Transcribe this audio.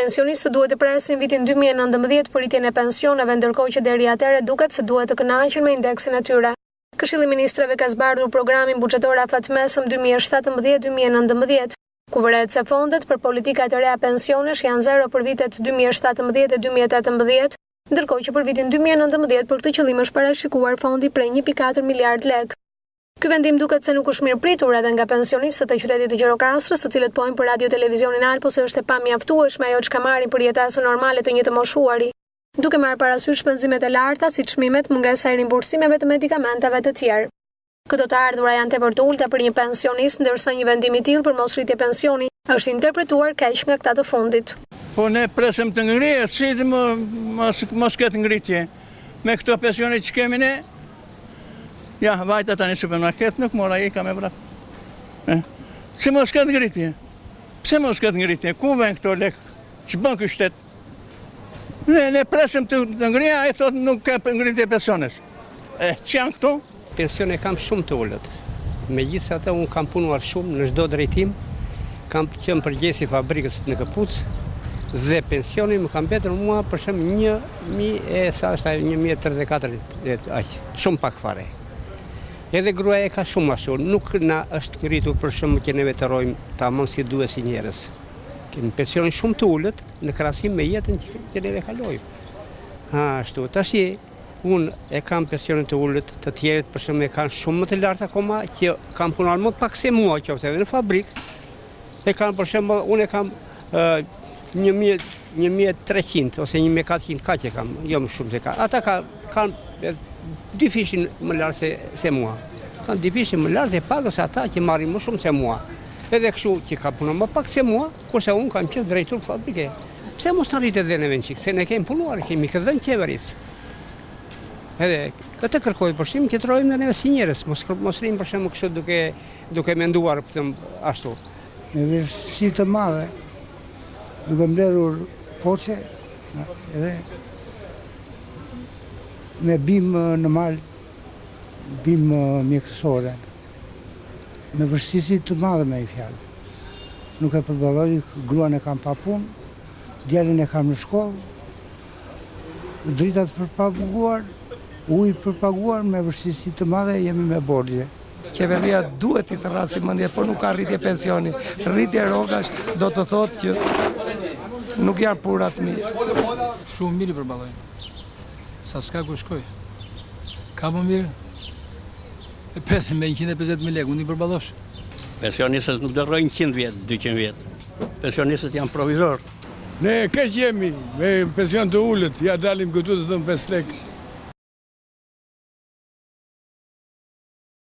Pensionistët duhet të presin vitin 2019 për rritjen e pensioneve, ndërkohë që deri atëherë duket se duhet të kënaqen me indeksin e tyre. Këshilli i Ministrave ka zbardhur programin buxhetor afatmesëm 2017-2019, ku vëret se fondet për politikat e reja pensionesh janë zero për vitet 2017 dhe 2018, ndërkohë që për vitin 2019 për këtë qëllim është parashikuar fondi prej 1.4 miliard lekë. Ky vendim duket se nuk është mirë pritur edhe nga pensionistët e qytetit të Gjirokastrës, të cilët pojnë për radio televizionin Alpo se është e pamjaftueshme ajo çka marrin për jetesën normale të një të moshuari, duke marrë parasysh shpenzimet e larta si çmimet, mungesa e rimbursimeve të medikamenteve të tjerë. Këto të ardhura janë tepër të ulta për një pensionist, ndërsa një vendim i tillë për mosrritje pensioni është interpretuar keq nga këta të fundit. Po ne presim të ngrihet, si mos ketë ngritje. Me këto pensione që kemi ne, ja, vajta tani supermarket nuk mora i ka me vrap. Si mos ketë ngritje? Pse mos ketë ngritje? Ku vjen këto lekë? Që bën ky shtet? Ne presim të ngrihet, ai thotë nuk ka ngritje pensionesh. Që janë këto? Pensione kam shumë të ulët. Megjithatë unë kam punuar shumë në çdo drejtim, kam qenë përgjegjës i fabrikës në Këpucë dhe pensioni më ka mbetur mua për shemb 1.034 aq, shumë pak fare. Edhe gruaja ka shumë ashtu, nuk na është ngritur për shemb që ne veterojmë tamam si duhet si njerëz. Kemi pensionin shumë të ulët në krahasim me jetën që ne kalojmë. Ashtu, tash unë e kam pensionin të ulët, të tjerët për shemb e kanë shumë më të lartë akoma që kanë punuar më pak se mua qoftë edhe në fabrikë. E kanë për shemb unë e kam 1.300 ose 1.400 kaq e kam, jo më shumë se ka. Ata kanë dy fishin më lartë se mua. Kanë dy fishin më lartë e pagës ata që marrin më shumë se mua. Edhe kështu që ka punuar më pak se mua, kurse unë kam qenë drejtor fabrike. Pse mos na rritet edhe neve çik, se ne kemi punuar, kemi dhënë qeverisë. Edhe këtë kërkoj përshim që të rojmë neve si njerëz, mos rrim për shembull kështu duke menduar ashtu. Me vështirësi të madhe, duke mbledhur poçe, edhe me bimë në mal, bimë mjekësore, me vështirësi të madhe me i fjalë. Nuk e përballoj, gruan e kam pa punë, djalin e kam në shkollë, dritat përpaguar, ujë përpaguar, me vështirësi të madhe jemi me borxhe. Qeveria duhet i thërrasi mendje, por nuk ka rritje pensioni. Rritje rrogash do të thotë që nuk janë pura të mirë. Shumë mirë i përballojnë. Sa s'ka ku shkoj. Ka më mirë. E presim me 150.000 lekë, unë i përballosh. Pensionistët nuk dërrojnë 100 vjetë, 200 vjetë. Pensionistët janë provizor. Ne keq jemi, me pension të ullët, ja dalim këtu të zëmë 5 lekë.